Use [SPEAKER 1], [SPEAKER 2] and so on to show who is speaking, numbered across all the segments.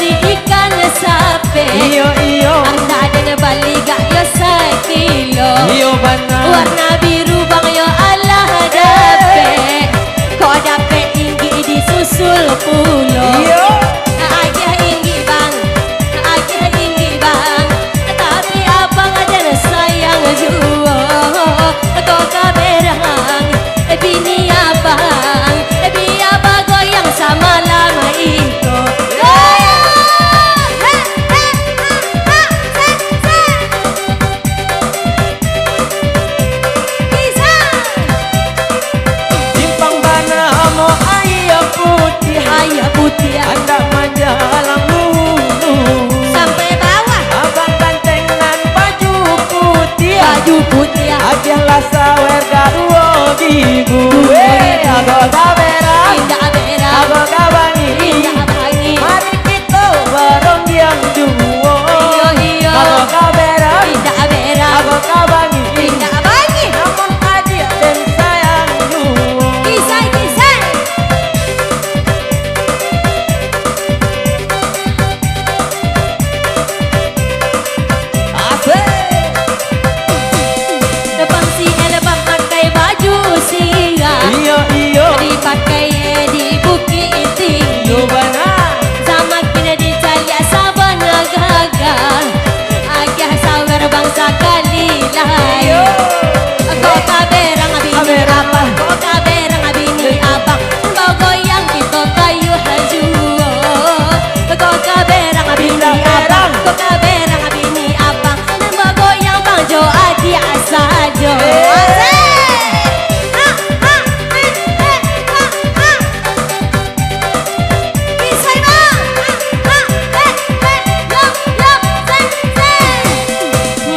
[SPEAKER 1] si ikan sape.
[SPEAKER 2] Iyo iyo.
[SPEAKER 1] Asa dan bali gak yo sekilo.
[SPEAKER 2] Iyo benar.
[SPEAKER 1] Warna biru bang yo Allah dape. Kok dape tinggi disusul pulo.
[SPEAKER 2] Iyo.
[SPEAKER 1] Agak tinggi bang, agak tinggi bang. Tapi abang ada sayang juo. Kok kaberang, bini abang, biar bagoyang sama lama iko.
[SPEAKER 2] Simpang bana amo ayah putih.
[SPEAKER 1] Ayah putih
[SPEAKER 2] Anda menjalang dulu.
[SPEAKER 1] sampai bawah.
[SPEAKER 2] Abang gantengan baju putih.
[SPEAKER 1] Baju putih
[SPEAKER 2] Ajalah sawer garuo bibu. Ago kaberang.
[SPEAKER 1] indah merah,
[SPEAKER 2] Ago kabangi.
[SPEAKER 1] indah bangi.
[SPEAKER 2] Mari kita bareng yang duo.
[SPEAKER 1] Iyo iyo,
[SPEAKER 2] Ago kaberang.
[SPEAKER 1] indah merah,
[SPEAKER 2] Ago kabangi.
[SPEAKER 1] indah bangi.
[SPEAKER 2] Namun adia dan sayang duo.
[SPEAKER 1] Kisah kisah.
[SPEAKER 2] Asik.
[SPEAKER 1] Bang si elbang pakai baju singa.
[SPEAKER 2] Iyo iyo.
[SPEAKER 1] Dipakai di bukit tinggi.
[SPEAKER 2] Iyo benar.
[SPEAKER 1] Sama kena dicari sabana gagal. Agak sawer bangsa kali lain. Kau kaberang bini
[SPEAKER 2] Kaberang.
[SPEAKER 1] abang, kau kaberang bini abang. Bau goyang kita kayu hajuo. Kau kaberang bini abang, kau kaberang bini abang. Bau goyang bang jo adi asajo.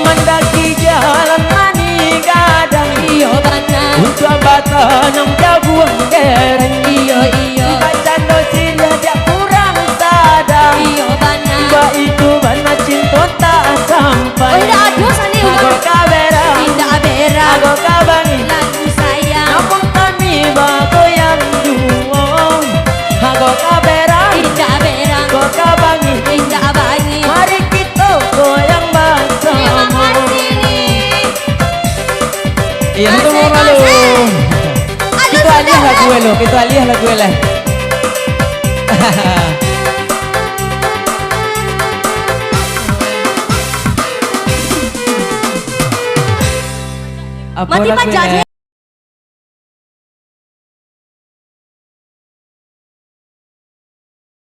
[SPEAKER 2] Mendaki jalan mani gadang.
[SPEAKER 1] Iyo benar,
[SPEAKER 2] Untuk batanam jabuang gereng.
[SPEAKER 1] iyo iyo,
[SPEAKER 2] Baca sila dia kurang sadang.
[SPEAKER 1] iyo benar.
[SPEAKER 2] Mbak itu benar cinta tak sampai.
[SPEAKER 1] Oh tidak aduh sani
[SPEAKER 2] Ago
[SPEAKER 1] uang.
[SPEAKER 2] kaberang.
[SPEAKER 1] Indah merah,
[SPEAKER 2] Ago kabangi.
[SPEAKER 1] lagu sayang.
[SPEAKER 2] Namun kami bago yang duo. Ago kaberang.
[SPEAKER 1] Indah merah,
[SPEAKER 2] Ago kabangi.
[SPEAKER 1] indah bangi.
[SPEAKER 2] Mari kita goyang
[SPEAKER 1] Terima
[SPEAKER 2] bersama.
[SPEAKER 1] kasih nih.
[SPEAKER 2] Iya, itu
[SPEAKER 1] Asik,
[SPEAKER 2] mau lu.
[SPEAKER 1] asik. Aduh,
[SPEAKER 2] Kita alih
[SPEAKER 1] sudah,
[SPEAKER 2] lagu lo, kita alih lagu lah. Apa
[SPEAKER 1] Mati
[SPEAKER 2] lagu
[SPEAKER 1] pajak
[SPEAKER 2] ele?